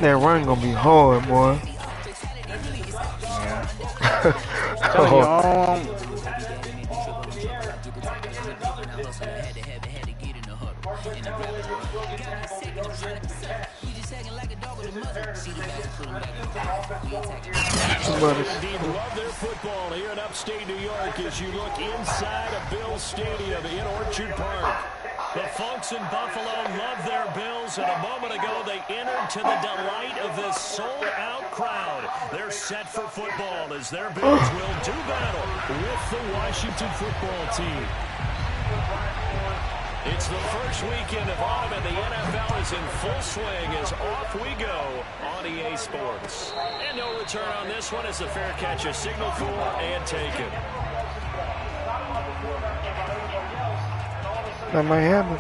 That run gonna be hard, boy. Yeah. Oh. Indeed, love their football here in upstate New York as you look inside of Bills Stadium in Orchard Park. The folks in Buffalo love their Bills, and a moment ago they entered to the delight of this sold-out crowd. They're set for football as their Bills will do battle with the Washington football team. It's the first weekend of autumn, and the NFL is in full swing as off we go on EA Sports. And no return on this one as the fair catch is signaled for and taken. That might happen.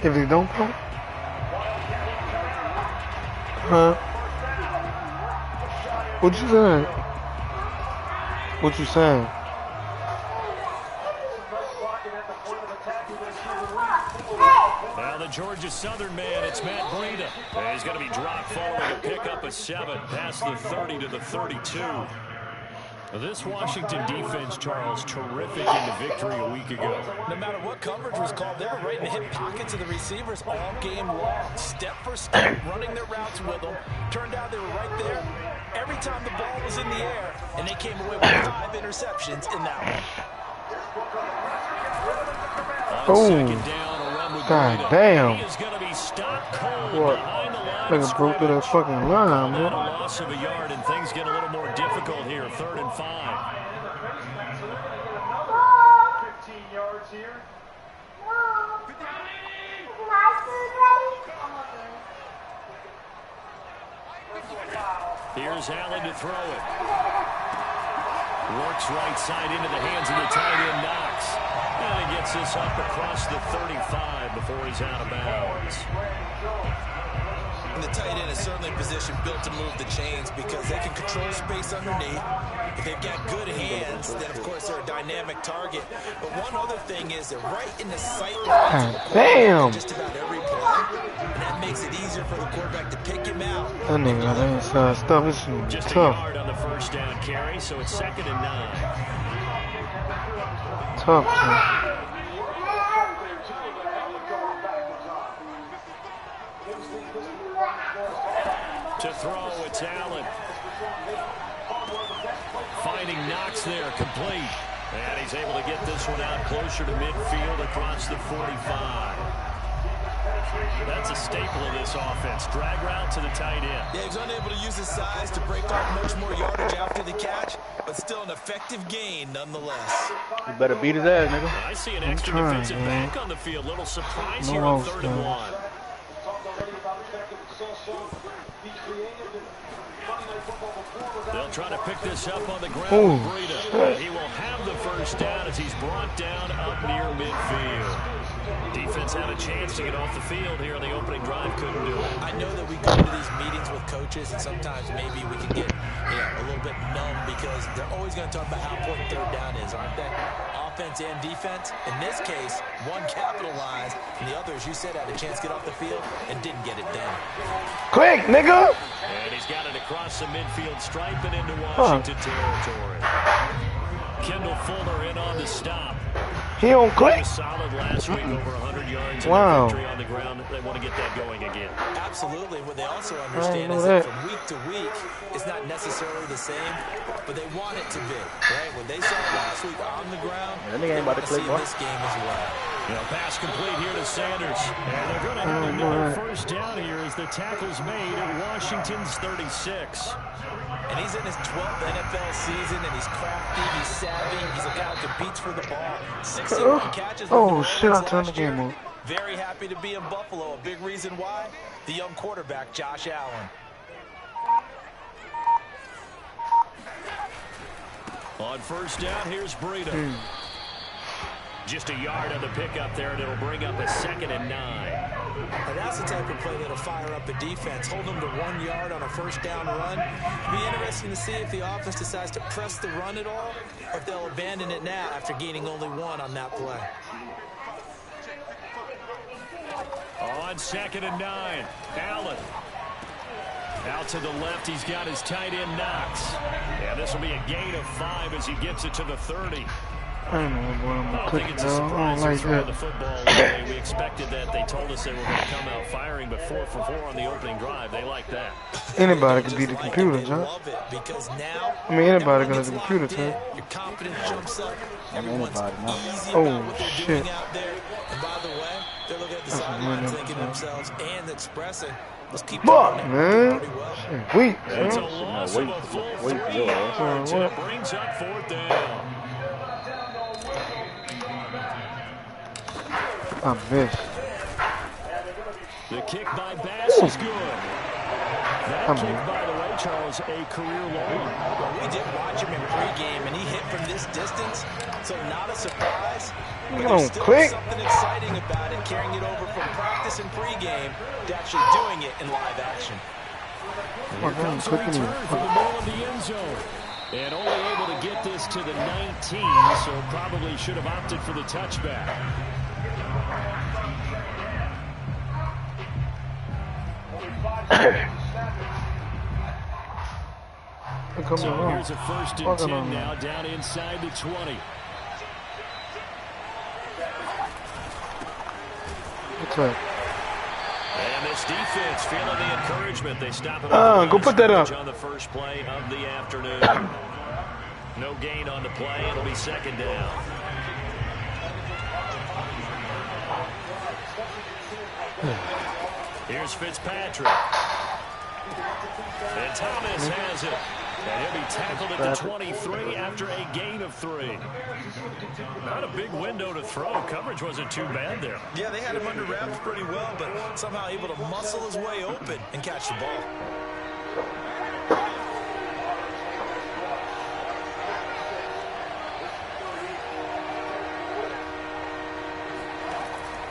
If they don't come. Huh? What you saying? What you saying? Now the Georgia Southern man, it's Matt Breida. He's going to be dropped following a pickup of 7 past the 30 to the 32. This Washington defense, Charles, terrific in the victory a week ago. No matter what coverage was called, they were right in the hip pockets of the receivers all game long. Step for step, running their routes with them. Turned out they were right there every time the ball was in the air, and they came away with 5 interceptions in that Oh, one. Second down, a run with God Breida. damn. He is going to be stopped cold What? behind the line. Nigga broke through that fucking line, Not a bro. loss of a yard, and things get a little more difficult here. 3rd and 5. 15 yards here. Here's Allen to throw it. Works right side into the hands of the tight end, Knox. And he gets this up across the 35 before he's out of bounds. And the tight end is certainly a position built to move the chains because they can control space underneath. If they've got good hands, then, of course, they're a dynamic target. But one other thing is they're right in the sight lines of the Damn. just about every play. And that makes it easier for the quarterback to pick him out. That nigga got that inside stuff. It's Just a tough. yard on the first down carry, so it's 2nd and 9. Tough, man. To throw, it's Allen. Finding Knox there, complete. And he's able to get this one out closer to midfield across the 45. That's a staple of this offense. Drag route to the tight end. Yeah, he was unable to use his size to break off much more yardage after the catch, but still an effective gain nonetheless. You better beat his ass, nigga. I see an extra trying, defensive man. back on the field. Little surprise No here on else, 3rd and man. 1. They'll try to pick this up on the ground Oh, with Breida. shit. He will have the first down as he's brought down up near midfield. Defense had a chance to get off the field here on the opening drive, couldn't do it. I know that we go to these meetings with coaches, and sometimes maybe we can get a little bit numb because they're always going to talk about how important 3rd down is, aren't they? Offense and defense. In this case, one capitalized, and the other, as you said, had a chance to get off the field and didn't get it done. Quick, nigga! And he's got it across the midfield stripe and into Washington territory. Kendall Fuller in on the stop. He on He click? was solid last week, over 100 yards Wow. and victory on the ground. They want to get that going again. Absolutely. What they also understand know is that that. from week to week, it's not necessarily the same, but they want it to be, right? What they saw last week on the ground, That nigga they ain't about want to to click, see in boy. this game as well. Pass complete here to Sanders. And they're going to have another first down here as the tackle's made at Washington's 36. And he's in his 12th NFL season, and he's crafty, he's savvy, he's a guy who competes for the ball. 61 catches. Oh, shit, I turned the game off. Very happy to be in Buffalo. A big reason why, the young quarterback, Josh Allen. On first down, here's Breida. Just a yard on the pickup there, and it'll bring up a 2nd and 9. And that's the type of play that'll fire up a defense. Hold them to 1 yard on a first down run. Be interesting interesting to see if the offense decides to press the run at all, or if they'll abandon it now after gaining only 1 on that play. On 2nd and 9, Allen. Out to the left, he's got his tight end Knox. Yeah, this will be a gain of 5 as he gets it to the 30. I don't know what I'm I don't think it's a clicking now. I surprise don't they're like throwing that. the football away. We expected that. They told us they were going to come out firing, but 4 for 4 on the opening drive. They like that. Anybody can beat the computer, John. Because now I mean, anybody can beat the computer, too. your confidence jumps up. Everyone's easy Oh, about what they're shit. doing out there. And by the way, they're looking at the sidelines thinking to themselves and expressing, let's keep Fuck, doing man. pretty well. Shit, weak, It's a man. loss of a full 3 yards, and it brings up 4th down. I missed. The kick by Bass is good. That Come kick, on. by the way, Charles, a career long. Well, we did watch him in pregame, and he hit from this distance, so not a surprise. But Come there's on, still quick. something exciting about it, carrying it over from practice and pregame to actually doing it in live action. Here Comes a clicking return in. from the middle of the end zone. And only able to get this to the 19, so probably should have opted for the touchback. Here comes the So run. here's a 1st and Fucking 10 on. now, down inside the 20. What's that? And this defense feeling the encouragement. They stop it Go put that up. on the first play of the afternoon. No gain on the play. It'll be 2nd down. Here's Fitzpatrick. And Thomas has it. And he'll be tackled at the 23 after a gain of 3. Not a big window to throw. Coverage wasn't too bad there. Yeah, they had him under wraps pretty well, but somehow able to muscle his way open and catch the ball.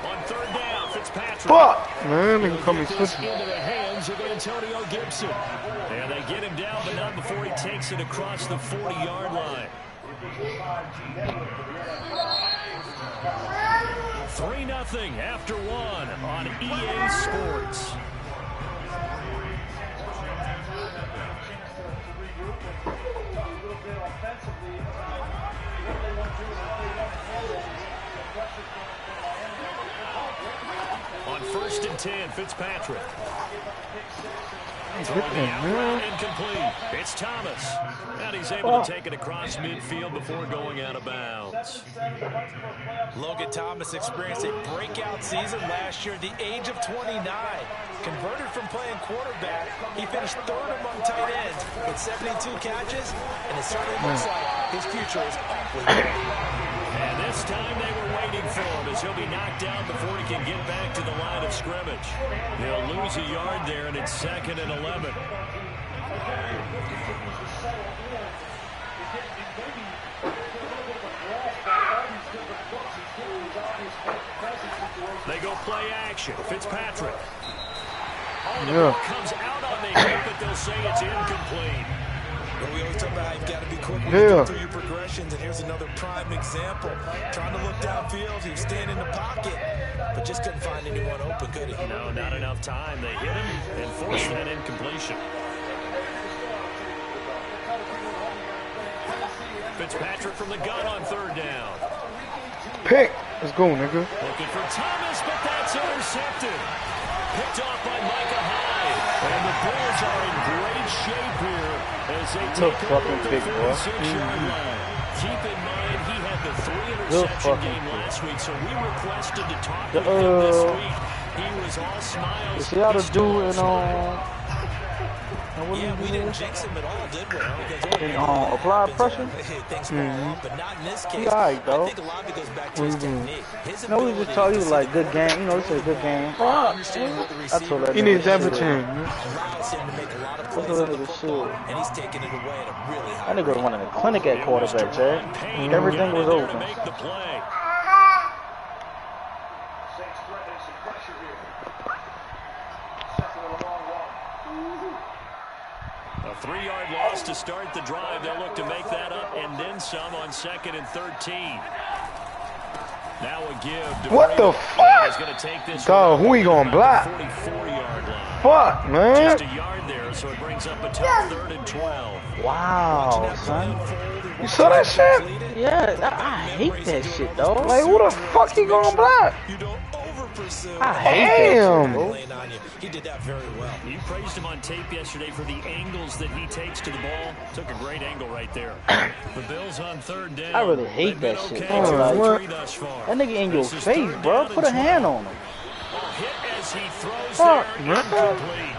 On 3rd down, Fitzpatrick. Fuck, man. They can call me Get this switching. into the hands of Antonio Gibson. And they get him down, but not before he takes it across the 40-yard line. 3-0 after 1 on EA Sports. On 1st and 10, Fitzpatrick. Throwing the outright incomplete. It's Thomas. And he's able to take it across midfield before going out of bounds. Logan Thomas experienced a breakout season last year at the age of 29. Converted from playing quarterback, he finished 3rd among tight ends with 72 catches, and it certainly looks like his future is awfully bright. And this time they were waiting for him as he'll be knocked down before he can get back to the line of scrimmage. They'll lose a yard there, and it's 2nd and 11. They go play action. Fitzpatrick. Oh, the ball comes out on the hit, but they'll say it's incomplete. But we always talk about how you've got to be quick when you go through your progressions, and here's another prime example. Trying to look downfield, he was staying in the pocket, but just couldn't find anyone open, could he? No, not enough time. They hit him and forced that incompletion. Fitzpatrick from the gun on 3rd down. Pick. Let's go, nigga. Looking for Thomas, but that's intercepted. Picked off by Micah Hyde. And the Bills are in great shape here as they take over the 46-yard line. Keep in mind, he had the 3-interception game last week, so we requested to talk with him this week. He was all smiles. See how to do Yeah, we didn't jinx him at all, did we? and apply pressure. Things go wrong, but not in this case. He all right, though. I think a lot of it goes back to his technique. His No, we ability just told you to like good game. You know, he said good game. understand what the I told receiver that He nigga needs shit. everything. allows him to make a lot of What's plays the on other the shit? football, and he's taking it away at a really high That nigga running a clinic at quarterback, Chad. Payne Everything got was in there to open. make the play. Saints threatening some pressure here. Second and a long one. A 3-yard loss to start the drive. They'll look to make that up and then some on 2nd and 13. Now a give to What the Brady. fuck? He's going to take this Dog, one who he gonna block? 44-yard line. Fuck, man. Just a yard there, so it brings up a tough 3rd and 12. Wow, son. You saw that shit? Yeah, I hate that shit, though. Like, who the fuck he gonna block? You don't over-pursue. I hate Damn. that shit, Laying on you. He did that very well. You praised him on tape yesterday for the angles that he takes to the ball. Took a great angle right there. The Bills on 3rd down. I really hate They've been that shit. okay Oh, from what? 3 thus far. That nigga in your This is face, 3rd bro. down Put a and hand 20. on him. Hit as he throws Fuck, there, man. incomplete.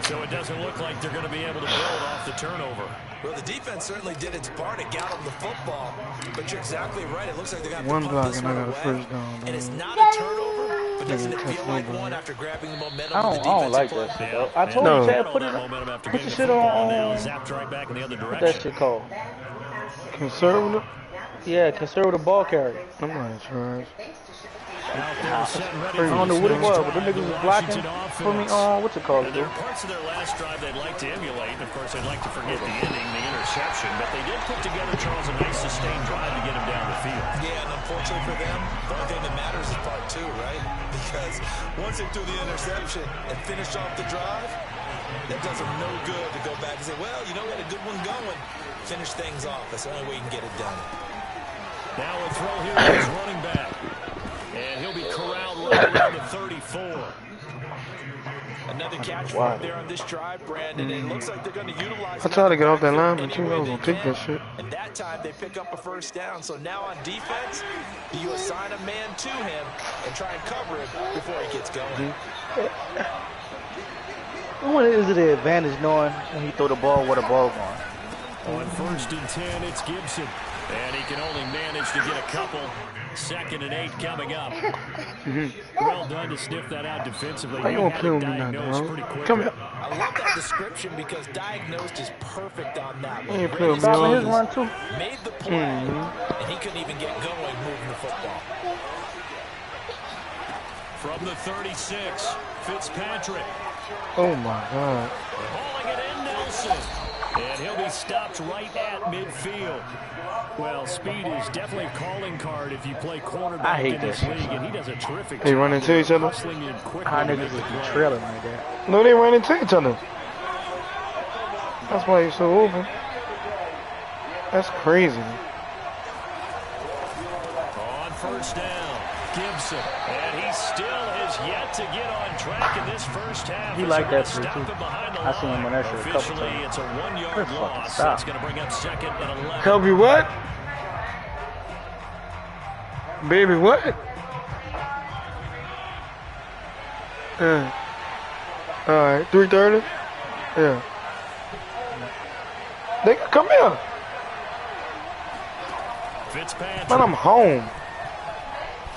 So it doesn't look like they're going to be able to build off the turnover. Well, the defense certainly did its part to get them the football, but you're exactly right. It looks like they got One to block punt this and I one got a away. first down, And it's man. not a turnover, but doesn't it Nigga feel touched like my one ball. after grabbing the momentum I of the don't defensive like play? that shit, though. I told No. you, Chad, All put that it, momentum after put the getting shit football now, on. zapped right back in the other What that direction. shit called? Conservative? Yeah, conservative ball carrier. I'm not trash. Out there, set and ready I for don't know this what it next was, drive. but them niggas The was blocking Washington for me offense. on, what's it called, And there dude? are parts of their last drive they'd like to emulate, and of course they'd like to forget the ending, the interception, but they did put together, Charles, a nice sustained drive to get him down the field. Yeah, and unfortunately for them, the only thing that matters is part 2, right? Because once they do the interception and finish off the drive, that does them no good to go back and say, well, you know, we had a good one going. Finish things off. That's the only way you can get it done. Now a throw here to his running back. And he'll be corralled right around the 34. Another catch right there on this drive, Brandon. And it looks like they're going to utilize I tried to get off that line, any but you way know I was they gonna take can. that shit. And that time they pick up a first down. So now on defense, you assign a man to him and try and cover him before he gets going. When is it the advantage knowing when he throw the ball where the ball going? On 1st and 10, it's Gibson. And he can only manage to get a couple. 2nd and 8 coming up. Well done to sniff that out defensively. Why you He gonna had play it with me now, diagnosed bro? pretty quickly. Come here. I love that description because diagnosed is perfect on that one. You ain't play with me Stopping his long. run, too. Made the play, and he couldn't even get going moving the football. From the 36, Fitzpatrick. Oh my god. Hauling it in, Nelson. And he'll be stopped right at midfield. Well, speed is definitely a calling card if you play quarterback I hate in this that shit. league, and he does a terrific They job run into each other? hustling in quickly How to niggas make the just be play. trailing like that? No, they ran into each other. That's why you're so open. That's crazy. On 1st down, Gibson. And he still has yet to get on track in this first half. He as like they're that gonna play, stop too. him behind the I seen him line. on that shit a couple Officially, times. it's a 1-yard Good fucking loss. stop. That's going to bring up 2nd and 11. Kobe, what? Baby, what? Alright, 3:30? Yeah. They come here. Fitzpatrick. Man, I'm home.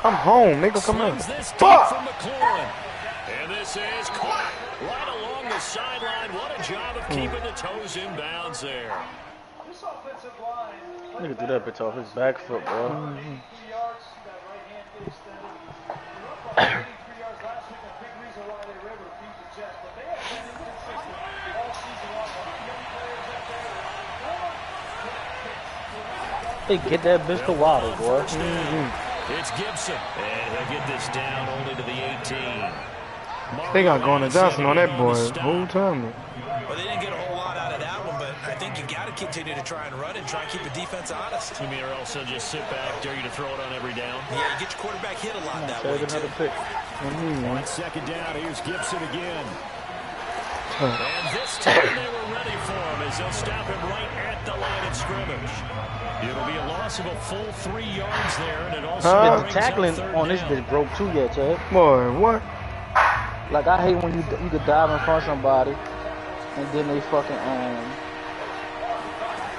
I'm home. Nigga, come Slings here. this deep Fuck! from McLaurin. And this is caught right along the sideline. What a job of keeping the toes in bounds there. This offensive line, Nigga threw that bitch off his back foot, bro. 3 yards, that right hand get extended. They were up by 3 yards last week, a big reason why they were able to beat the Jets. But they have been inconsistent all season long. A lot of young players up there. They get that bitch to waddle, boy. It's Gibson. And he'll get this down only to the 18. They got Garner Johnson on that boy the the whole time. Well, they didn't get a whole lot out of that one, but I think you got to continue to try and run and try and keep the defense honest. You mean or else he'll just sit back, dare you to throw it on every down? Yeah, you get your quarterback hit a lot that way, Save too. another pick. On 2nd down, here's Gibson again. And this time they were ready for him as they'll stop him right at the line of scrimmage. It'll be a loss of a full 3 yards there, and it also The brings tackling up 3rd on this down. bitch broke too yet, Chad. Boy, what? Like, I hate when you could dive in front of somebody and then they fucking and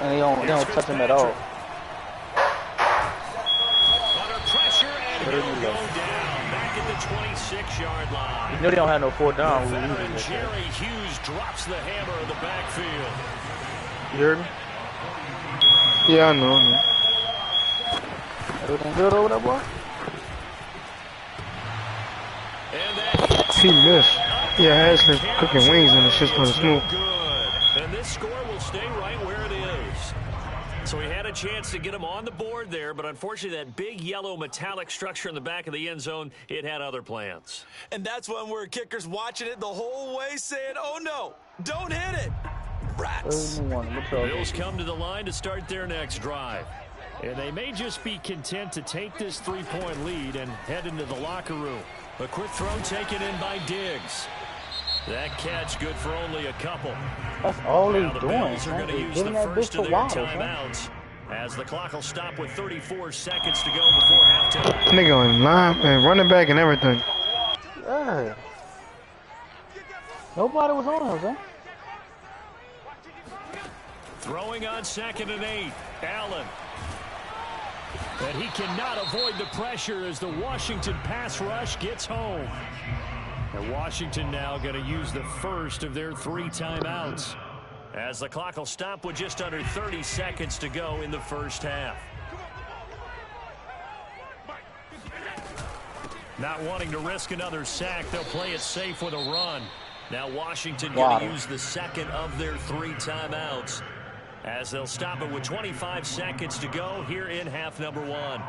they don't touch him at all. Under pressure, and Put it he'll in go there. down back at the 26-yard line. You know they don't have no 4th down. The We losing veteran this shit. Jerry Hughes drops the hammer in the backfield. You heard me? Yeah, I know. Man. Everything good over there, boy? And that He missed. Yeah, Ashley cooking wings and the shit started smooth. good. And this score will stay stay right where it is. So he had a chance to get him on the board there, but unfortunately that big yellow metallic structure in the back of the end zone, it had other plans. And that's one where kicker's watching it the whole way saying, oh no, don't hit it. Rats. Bills come to the line to start their next drive. And they may just be content to take this 3-point lead and head into the locker room. A quick throw taken in by Diggs. That catch good for only a couple. That's all Now he's the doing. Bills are going to use the first of their timeouts as the clock will stop with 34 seconds to go before halftime. Nigga in line and running back and everything. Yeah. Nobody was on him, man. Throwing on 2nd and 8. Allen. And he cannot avoid the pressure as the Washington pass rush gets home. And Washington now going to use the first of their 3 timeouts as the clock will stop with just under 30 seconds to go in the first half. Not wanting to risk another sack, they'll play it safe with a run. Now Washington going to use the second of their 3 timeouts as they'll stop it with 25 seconds to go here in half number 1.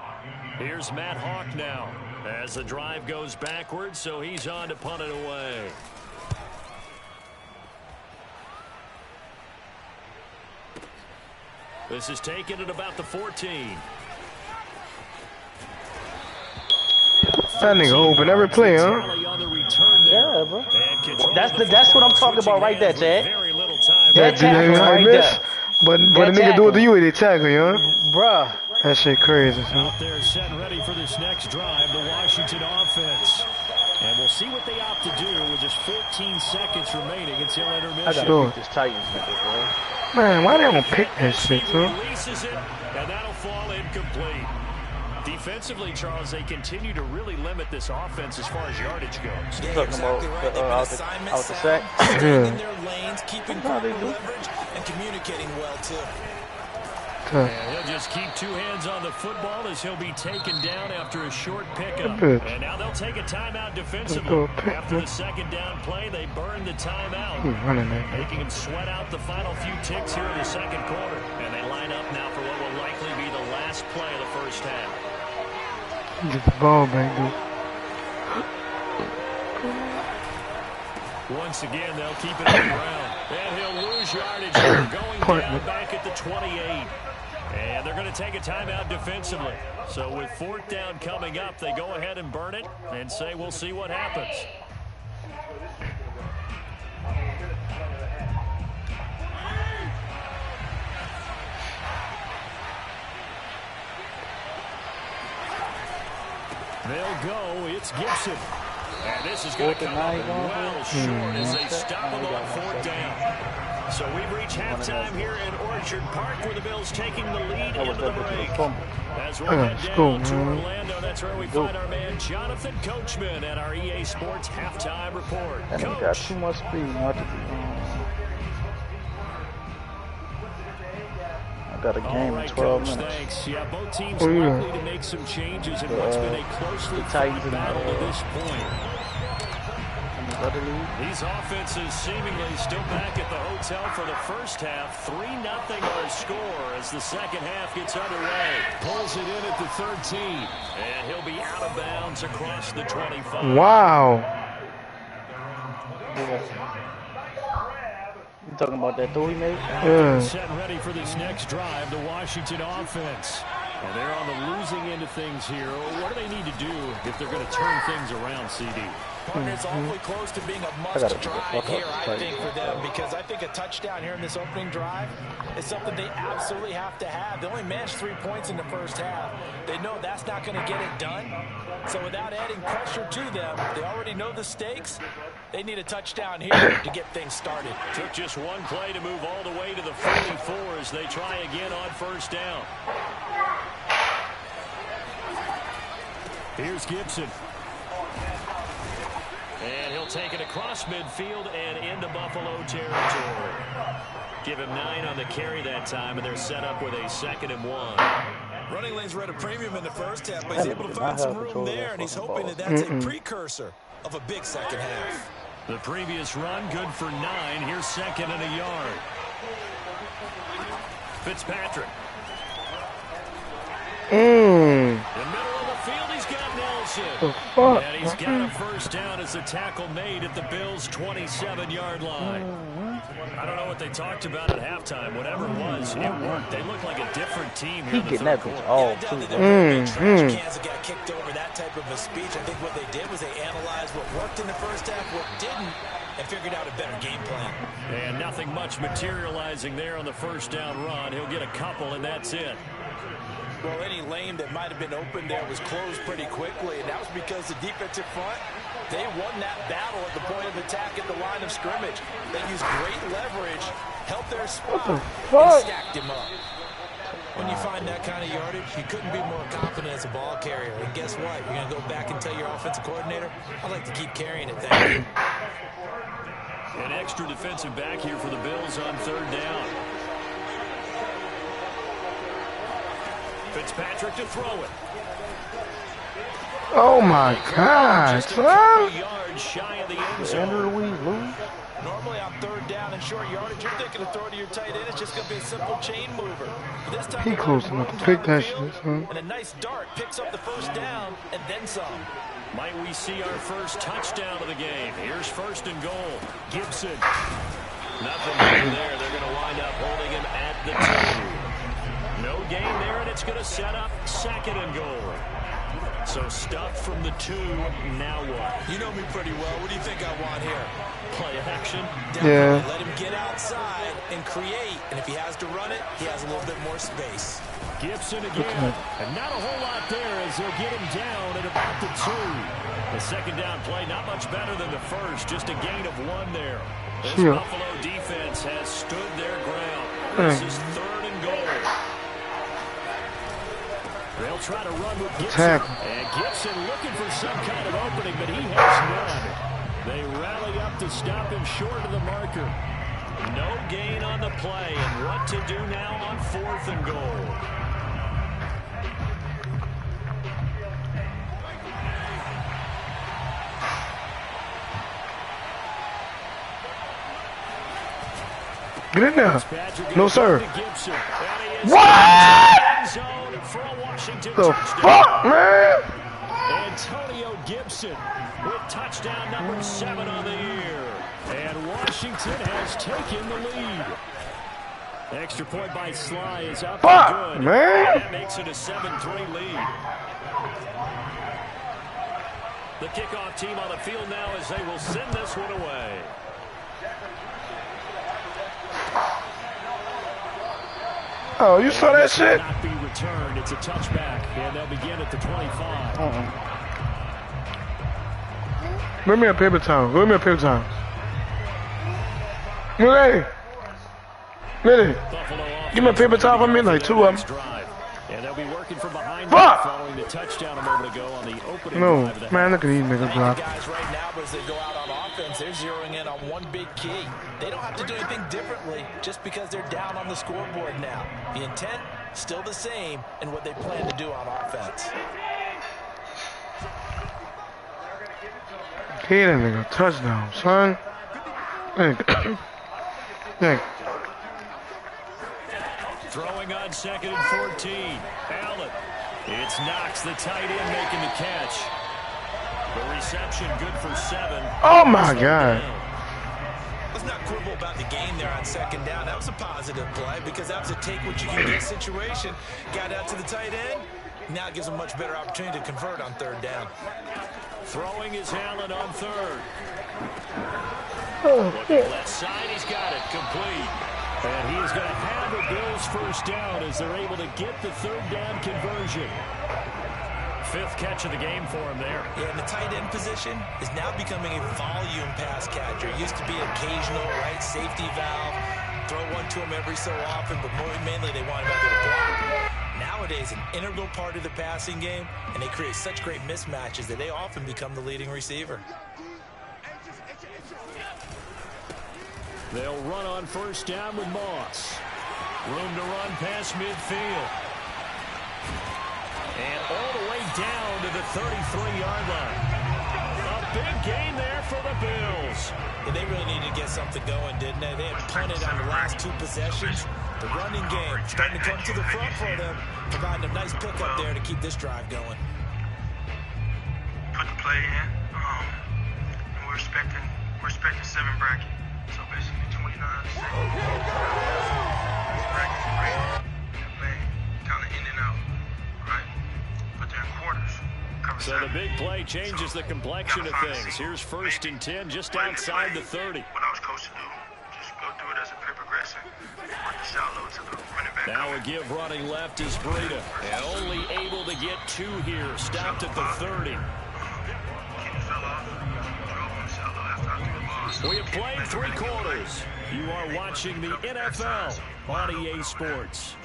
Here's Matt Hawk now as the drive goes backwards, so he's on to punt it away. This is taken at about the 14. That nigga open every play, huh? Yeah, bro. That's what I'm talking about right there, Chad. That tackle right there. But the nigga do it to you, they tackle you, huh? Bruh. That shit crazy, son. Out there set and ready for this next drive, the Washington offense. And we'll see what they opt to do with just 14 seconds remaining until intermission. I gotta beat this Titans nigga, bro. Man, why they don't pick that shit, son? Releases it, and that'll fall incomplete. Defensively, Charles, they continue to really limit this offense as far as yardage goes. You're talking about out the sack? Staying in their lanes, keeping proper leverage, and communicating well, too. And he'll just keep 2 hands on the football as he'll be taken down after a short pickup. And now they'll take a timeout defensively. After the 2nd down play, they burn the timeout, making him sweat out the final few ticks here in the 2nd quarter. And they line up now for what will likely be the last play of the first half. Get the ball back, dude. Once again, they'll keep it on the ground. And he'll lose yardage here, going down back at the 28. And they're going to take a timeout defensively. So with 4th down coming up, they go ahead and burn it and say we'll see what happens. They'll go. It's Gibson. And this is going to come up well short as they stop him on 4th down. So we've reached halftime here in Orchard Park where the Bills taking the lead into the break. As we'll head down to Orlando, that's where we find our man Jonathan Coachman at our EA Sports Halftime Report. That nigga got too much speed not to be I got a game in 12 minutes. Thanks. Yeah, both teams likely to make some changes in what's been a closely fought battle to this point. These offenses seemingly still back at the hotel for the first half. 3-0 our score as the 2nd half gets underway. Pulls it in at the 13. And he'll be out of bounds across the 25. Wow. You talking about that throw he made? Yeah. Set ready for this next drive, the Washington offense. And they're on the losing end of things here. What do they need to do if they're going to turn things around, CD? Partner's awfully close to being a must drive here, I think, for them, because I think a touchdown here in this opening drive is something they absolutely have to have. They only managed 3 points in the first half. They know that's not going to get it done. So without adding pressure to them, they already know the stakes. They need a touchdown here to get things started. Took just one play to move all the way to the 44 as they try again on 1st down. Here's Gibson. And he'll take it across midfield and into Buffalo territory. Give him 9 on the carry that time, and they're set up with a 2nd and 1. Running lanes were at a premium in the first half, but he's able to find some room there, and he's hoping that that's a precursor of a big 2nd half. The previous run, good for 9. Here's 2nd and a yard. Fitzpatrick. Mmm. In the middle of the field, he's got Nelson. The fuck? And he's got a first down as the tackle made at the Bills' 27-yard line. I don't know what they talked about at halftime. Whatever it was, it worked. They look like a different team here in the Getting third that quarter. bitch all too. Trash cans that got kicked over that type of a speech. I think what they did was they analyzed what worked in the first half, what didn't, and figured out a better game plan. And nothing much materializing there on the first down run. He'll get a couple, and that's it. Well, any lane that might have been open there was closed pretty quickly, and that was because the defensive front, they won that battle at the point of attack at the line of scrimmage. They used great leverage, held their spot, and stacked him up. When you find that kind of yardage, you couldn't be more confident as a ball carrier. And guess what? You're going to go back and tell your offensive coordinator, I'd like to keep carrying it, thank you. An extra defensive back here for the Bills on third down. Fitzpatrick to throw it. Oh my God, Just a son. couple yards shy of the end zone. Normally on third down and short yardage, you're thinking to throw to your tight end. It's just going to be a simple chain mover. But this time, He close enough to pick that shit, son. and a nice dart picks up the first down and then some. Might we see our first touchdown of the game? Here's first and goal. Gibson. Nothing over there. They're going to wind up holding him at the 2. No gain there, and it's going to set up second and goal. So stuffed from the 2. Now what? You know me pretty well. What do you think I want here? Play action. Yeah. Let him get outside and create. And if he has to run it, he has a little bit more space. Gibson again. And not a whole lot there as they'll get him down at about the 2. The second down play, not much better than the first. Just a gain of 1 there. This Buffalo defense has stood their ground. This is third and goal. They'll try to run with Gibson. And Gibson looking for some kind of opening, but he has none. They rally up to stop him short of the marker. No gain on the play. And what to do now on fourth and goal? Get in there. No, sir. What? The fuck, man? Antonio Gibson with touchdown number 7 on the year. And Washington has taken the lead. Extra point by Sly is up and good. Man. And that makes it a 7-3 lead. The kickoff team on the field now as they will send this one away. Oh, you saw that shit? Not be returned. It's a touchback, and they'll begin at the 25. Bring me a paper towel. Bring me a paper towel. Hey. Really? Give me a paper towel for me, like 2 of them. And they'll be working from behind following the touchdown a moment ago on the opening No, drive of the man, look at these niggas block. Guys right now, as they go out on offense, they're zeroing in on one big key. They don't have to do anything differently just because they're down on the scoreboard now. The intent, still the same, and what they plan to do on offense. He that nigga touchdown, son. Thank Throwing on second and 14. Allen. It's Knox, the tight end, making the catch. The reception good for 7. Oh my God. Let's not quibble about the game there on second down. That was a positive play because that was a take what you can get situation. Got out to the tight end. Now it gives them much better opportunity to convert on third down. Throwing is Allen on third. Oh, Left side, he's got it complete. And he is going to have the Bills first down as they're able to get the third down conversion. 5th catch of the game for him there. Yeah, and the tight end position is now becoming a volume pass catcher. It used to be occasional, right, safety valve. Throw one to him every so often, but mainly they want him out there to block. Nowadays, an integral part of the passing game, and they create such great mismatches that they often become the leading receiver. They'll run on first down with Moss. Room to run past midfield. And all the way down to the 33-yard line. A big gain there for the Bills. Yeah, they really needed to get something going, didn't they? They had punted on the last 2 possessions. The running game starting to come to the front for them, providing a nice pickup there to keep this drive going. Put the play in, and we're expecting 7 bracket. So basically 29. This bracket's great. They're playing kind of in and out, right? But they're in quarters. So the big play changes the complexion of things. Here's 1st and 10 just outside the 30. What I was coached to do, just go through it as a play progression. Work the shallow to the running back. Now a give running left is Breida. And only able to get 2 here. Stopped at the 30. We have played 3 quarters. You are watching the NFL on EA Sports.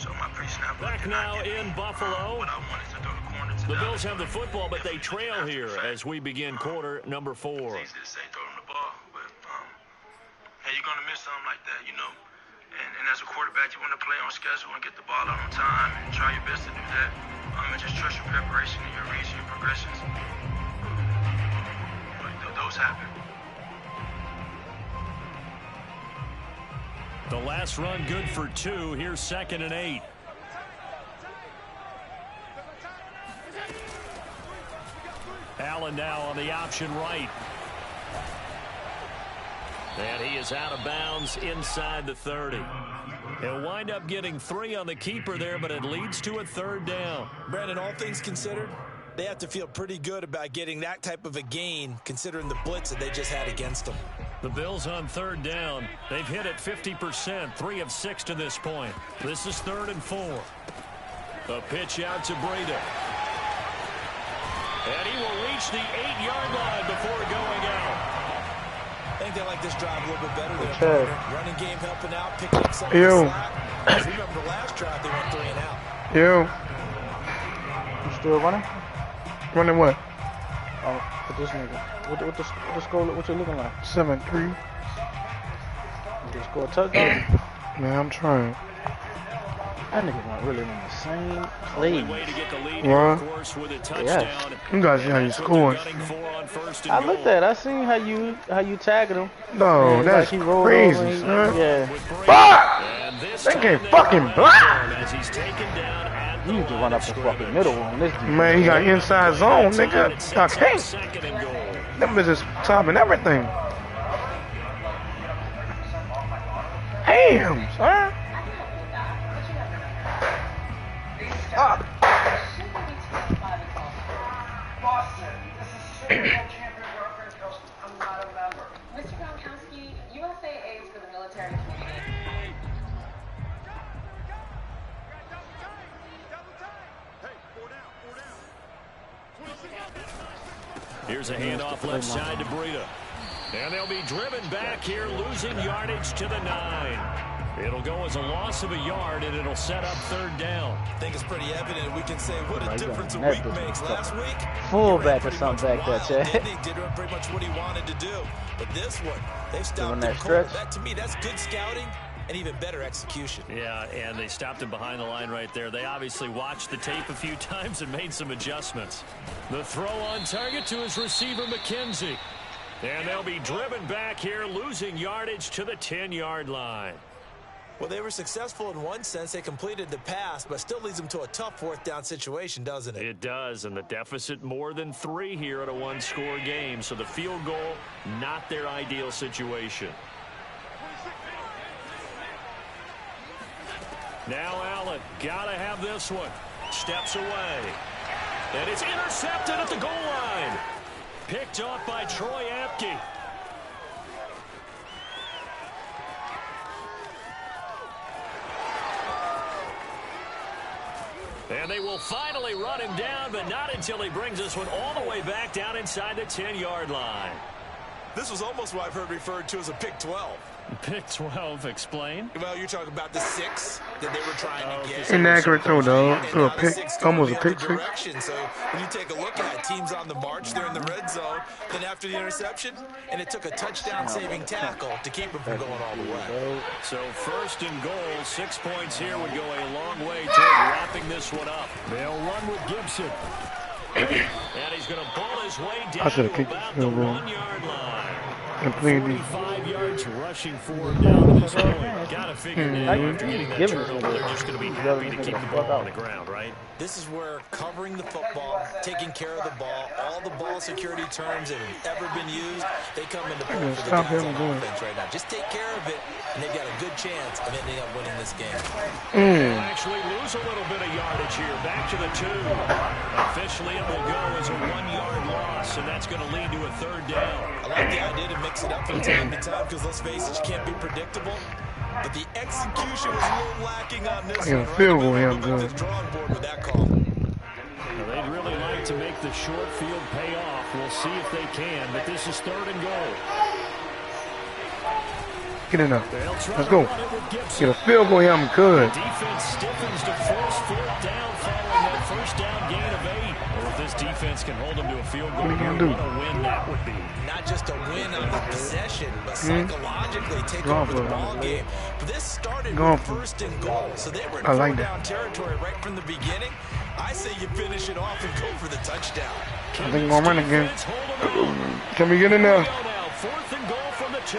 Back now in Buffalo. The Bills have the football, but they trail here as we begin quarter number 4. It's easy to say throw them the ball, but hey, you're gonna miss something like that, you know. And as a quarterback, you want to play on schedule and get the ball out on time and try your best to do that. And just trust your preparation and your reads and your progressions. Those happen. The last run good for 2. Here's 2nd and 8. Allen now on the option right. And he is out of bounds inside the 30. He'll wind up getting 3 on the keeper there, but it leads to a 3rd down. Brandon, all things considered, they have to feel pretty good about getting that type of a gain, considering the blitz that they just had against them. The Bills on 3rd down. They've hit it 50%, 3 of 6 to this point. This is 3rd and 4. A pitch out to Breida. And he will reach the 8-yard line before going out. I think they like this drive a little bit better there. Running game helping out, picking up some of the slack. Remember the last drive, they went 3 and out. You still running? Running what? Oh, for this nigga. What the score? What you looking like? 7-3. You just score a touchdown? Man, I'm trying. That nigga not really in the same place. Way to get the lead here, of course, with a touchdown. You guys see how you scoring. I looked at it. I seen how you tagged him. No, and that's like he rolled crazy, over son. Yeah. Fuck! They can't fucking block! You need to run up the fucking middle on this dude. Man, he got inside zone, nigga. I can't. Them bitches topping everything. Damn, son. Mr. Gronkowski, USAA is for the military community. Here's a handoff left side to Breida. And they'll be driven back here, losing yardage to the 9. It'll go as a loss of a yard, and it'll set up 3rd down. I think it's pretty evident. We can say what a difference a week makes. Last week, fullback or something back there, Chad. He did pretty much what he wanted to do. But this one, they stopped him cold. That, to me, that's good scouting and even better execution. Yeah, and they stopped him behind the line right there. They obviously watched the tape a few times and made some adjustments. The throw on target to his receiver, McKenzie. And they'll be driven back here, losing yardage to the 10-yard line. Well, they were successful in one sense. They completed the pass, but still leads them to a tough 4th down situation, doesn't it? It does, and the deficit more than 3 here at a 1-score game. So the field goal, not their ideal situation. Now Allen, gotta have this one. Steps away. And it's intercepted at the goal line. Picked off by Troy Apke. And they will finally run him down, but not until he brings this one all the way back down inside the 10-yard line. This was almost what I've heard referred to as a pick 12. Pick 12, explain. Well, you're talking about the 6 that they were trying to get. Inaccurate throw, dog. So a pick, almost a pick 6. So when you take a look at it, teams on the march, they're in the red zone. Then after the interception, and it took a touchdown-saving tackle to keep them from going all the way. So 1st and goal, 6 points here would go a long way toward wrapping this one up. They'll run with Gibson. And he's going to pull his way down to about the 1-yard line. Completely. 45 yards rushing for him now to this point. Gotta figure now after getting that turnover, they're just going to be happy to keep the ball on the ground, right? This is where covering the football, taking care of the ball, all the ball security terms that have ever been used, they come into play for the guys on offense right now. Just take care of it, and they've got a good chance of ending up winning this game. They'll actually lose a little bit of yardage here. Back to the 2. Officially, it will go as a 1-yard loss, and that's going to lead to a 3rd down. I like the idea to mix it up from time to time because, let's face it, you can't be predictable. But the execution was a little lacking on this one. Field goal him good. With that call. They'd really like to make the short field pay off. We'll see if they can, but this is 3rd and goal. Get in there. Let's go. Get a field goal here. I'm good. Defense stiffens to force 4th down following that 1st down gain of 8. Well, if this defense can hold them to a field goal, what a win that would be. Not just a win on the possession, but psychologically take over the ball game. But this started with 1st and goal, so they were in 4th down territory right from the beginning. I say you finish it off and go for the touchdown. I think we're running again. Can we get in there? 4th and goal from the 2.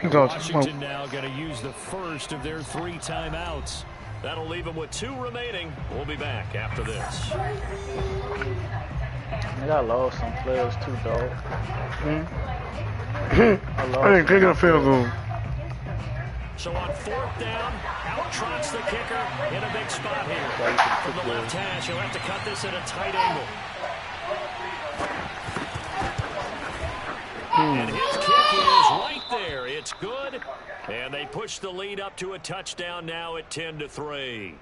Washington now going to use the first of their 3 timeouts. That'll leave them with 2 remaining. We'll be back after this. I got lost some players too, dog. I didn't kick a field goal. So on 4th down, out trots the kicker in a big spot here. From the left hash, he'll have to cut this at a tight angle. And his kick is right there. It's good. And they push the lead up to a touchdown now at 10-3.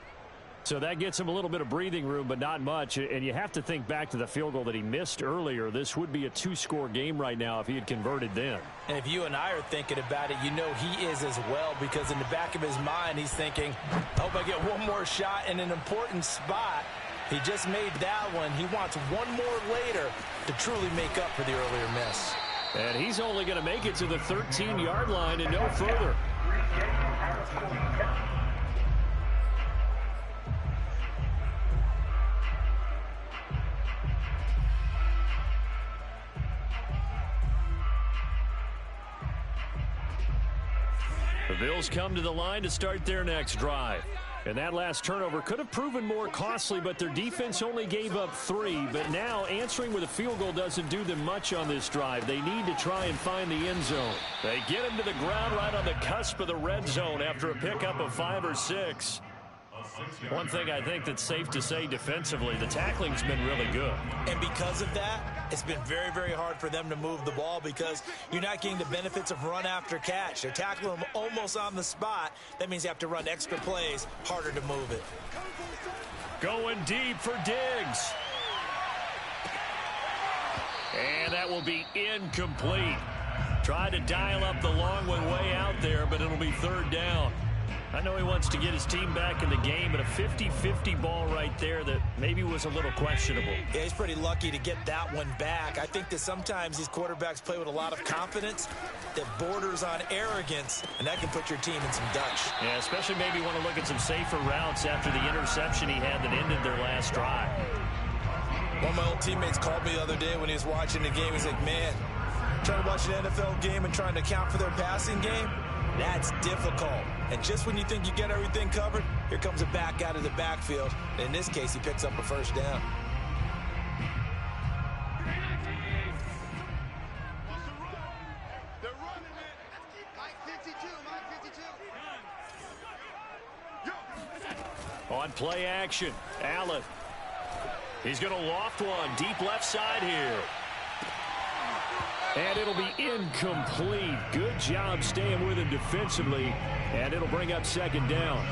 So that gets him a little bit of breathing room, but not much. And you have to think back to the field goal that he missed earlier. This would be a 2-score game right now if he had converted then. And if you and I are thinking about it, you know he is as well, because in the back of his mind, he's thinking, I hope I get one more shot in an important spot. He just made that one. He wants one more later to truly make up for the earlier miss. And he's only going to make it to the 13-yard line and no further. The Bills come to the line to start their next drive. And that last turnover could have proven more costly, but their defense only gave up 3. But now answering with a field goal doesn't do them much on this drive. They need to try and find the end zone. They get him to the ground right on the cusp of the red zone after a pickup of 5 or 6. One thing I think that's safe to say defensively, the tackling's been really good. And because of that, it's been very, very hard for them to move the ball because you're not getting the benefits of run after catch. They're tackling them almost on the spot. That means you have to run extra plays, harder to move it. Going deep for Diggs. And that will be incomplete. Try to dial up the long one way out there, but it'll be 3rd down. I know he wants to get his team back in the game, but a 50-50 ball right there that maybe was a little questionable. Yeah, he's pretty lucky to get that one back. I think that sometimes these quarterbacks play with a lot of confidence that borders on arrogance, and that can put your team in some Dutch. Yeah, especially maybe want to look at some safer routes after the interception he had that ended their last drive. One of my old teammates called me the other day when he was watching the game. He's like, man, trying to watch an NFL game and trying to account for their passing game, that's difficult. And just when you think you get everything covered, here comes a back out of the backfield. And in this case, he picks up a 1st down. On play action, Allen. He's going to loft one deep left side here. And it'll be incomplete. Good job staying with him defensively. And it'll bring up 2nd down.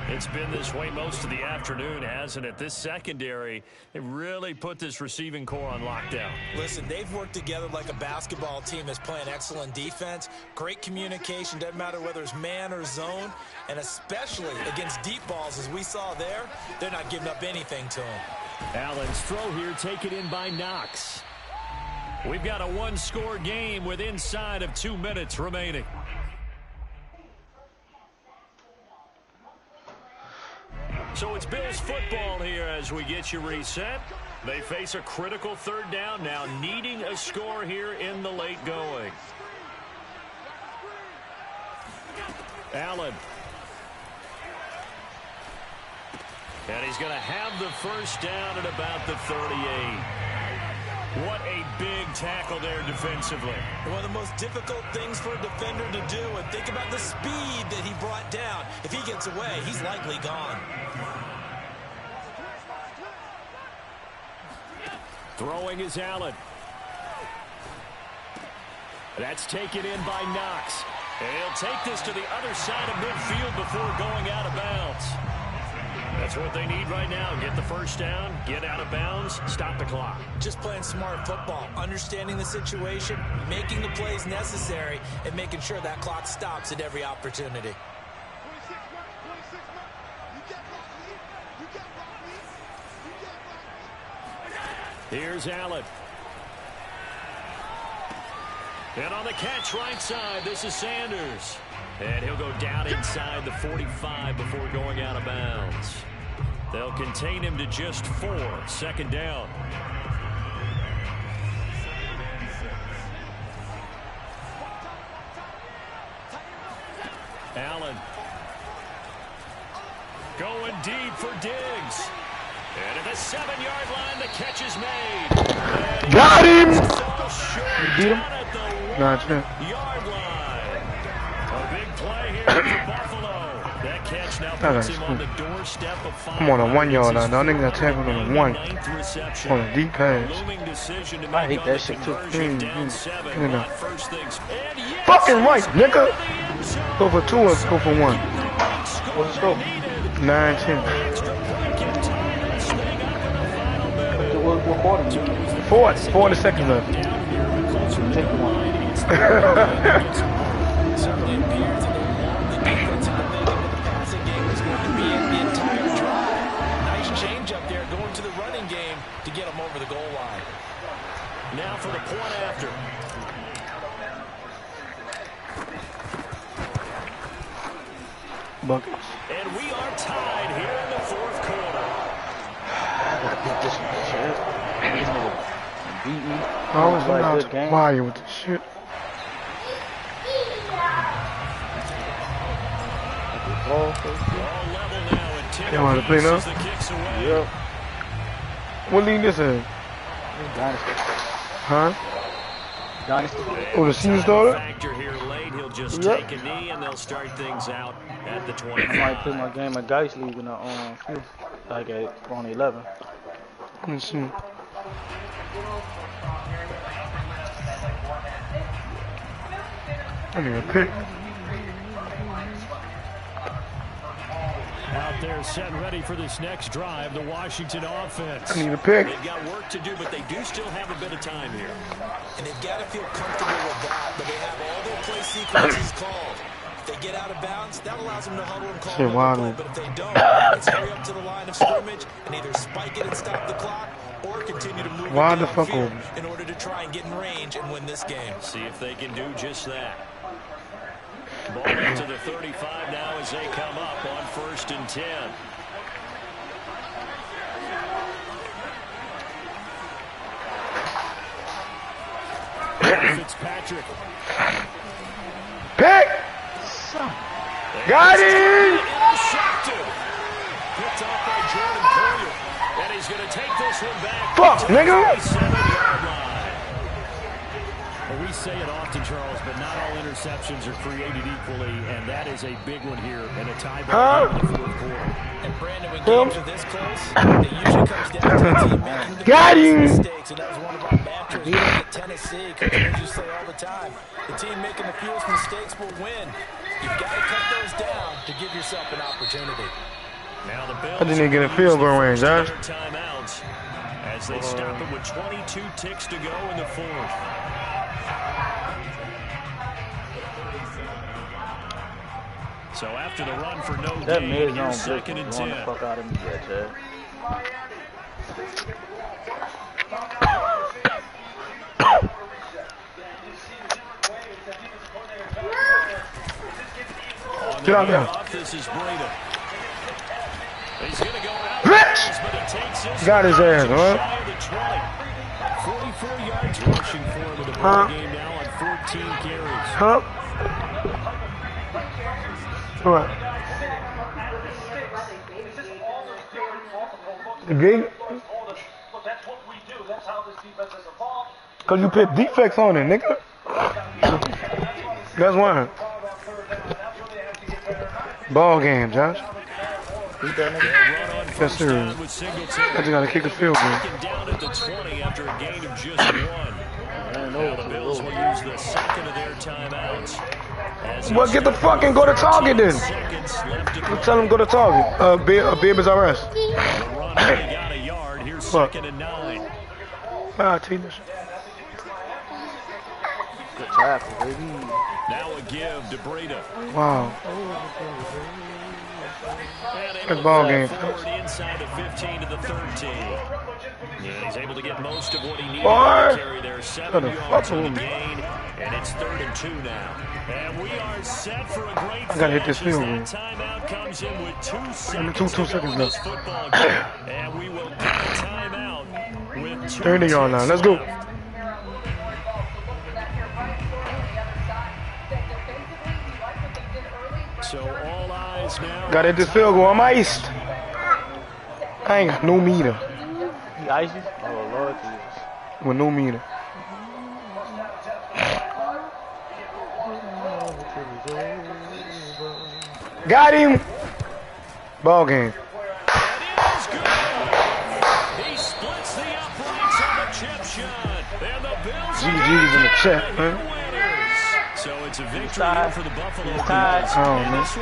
It's been this way most of the afternoon, hasn't it? This secondary, they really put this receiving core on lockdown. Listen, they've worked together like a basketball team that's playing excellent defense. Great communication, doesn't matter whether it's man or zone. And especially against deep balls, as we saw there, they're not giving up anything to him. Allen's throw here taken in by Knox. We've got a 1-score game with inside of 2 minutes remaining. So it's Bills football here as we get you reset. They face a critical third down now, needing a score here in the late going. Allen. And he's going to have the first down at about the 38. What a big tackle there defensively. One of the most difficult things for a defender to do. And think about the speed that he brought down. If he gets away, he's likely gone. Throwing is Allen. That's taken in by Knox. And he'll take this to the other side of midfield before going out of bounds. That's what they need right now. Get the first down, get out of bounds, stop the clock. Just playing smart football, understanding the situation, making the plays necessary, and making sure that clock stops at every opportunity. Here's Allen. And on the catch right side, this is Sanders. And he'll go down inside the 45 before going out of bounds. They'll contain him to just 4. Second down. Allen. Going deep for Diggs. And at the 7-yard line, the catch is made. Got him! You beat him? No, it's not. Yard line. A big play here for Buffalo. That catch now puts him on the doorstep of 5. I'm on a 1-yard line. Y'all niggas are tackling on a 1. On a deep pass. I hate that shit too. Fucking right, nigga. Go for 2 or go for 1. What's the score? 9-10. What quarter? 4 seconds left. Take one. Certainly appears that they want the defense how they get the passing game is going to be in the entire drive. Nice change up there going to the running game to get them over the goal line. Now for the point after. Buckets. And we are tied here in the fourth quarter. I was not quiet with this shit. You want to play now? Yep. What league this is? Dynasty. Huh? Dynasty. Oh, the season started? Factor here late. He'll just take a knee and they'll start things out at the 25. I might play my game at Dice League in the like at on 11. Let me see. I need a pick. Out there set and ready for this next drive, the Washington offense. I need a pick. They've got work to do, but they do still have a bit of time here. And they've got to feel comfortable with that, but they have all their play sequences called. If they get out of bounds, that allows them to huddle and call another play. But if they don't, it's hurry up to the line of scrimmage and either spike it and stop the clock or continue to move it downfield in order to try and get in range and win this game. See if they can do just that. Ball into the 35 now as they come up on 1st and 10. Fitzpatrick. Pick! Got it! Intercepted. Picked off by Jordan Poyer. And he's going to take this one back. Fuck, nigga! 7-yard line. Well, we say it often, Charles, but not all interceptions are created equally, and that is a big one here in a tie ball in the fourth quarter. And Brandon, when games are this close, it usually comes down to the team making the Got him! mistakes, and that was one of our mantras at Tennessee. Coaches used to say all the time, the team making the fewest mistakes will win. You've got to cut those down to give yourself an opportunity. Now the Bills I didn't even get a field goal range, Josh. Timeouts as they stop it with 22 ticks to go in the fourth. So after the run for no gain, here's 2nd and 10. The fuck out of me, Chad. Get out there. This is Breda. He's going to go out. Bitch! But he takes this Got his ass, huh? shy of the 20. 44 yards rushing for him in the ball game now on 14 carries. Huh? What? The game? Look, that's what we do. That's how this defense has evolved. Cause you put defects on it, nigga. That's why. Ball game, Josh. Yes, sir. I just gotta kick a field goal. Down at the 20 after a gain of just one. Now the Bills will use the second of their timeouts. Well, get the fucking go to Target then. Tell him go to Target. Bib is our rest. The run only got a yard. Here's second and 9. Ah, Tina's. Good tackle, baby. Now a give to Breida. Wow. And Good ball game. forward inside the 15 to the 13. Yeah, he's able to get most of what he needed Boy. to carry there. 7 What the yards fuck on the with me? gain, and it's 3rd and 2 now. And we are set for a great I gotta hit this finish as field goal. that timeout comes in with 2 seconds, two to go seconds in this left. football game. And we will get a timeout with 2 30 yard line. Let's go. left. So all eyes now. Gotta hit this field goal. I'm iced. I ain't got no meter. He icy? Oh, Lord Jesus. With no meter. Got him. Ball game. He splits the uprights on the chip shot. And the Bills GG's in the chat, man. winners. So it's a victory here for the Buffalo Bills. tied. I don't know.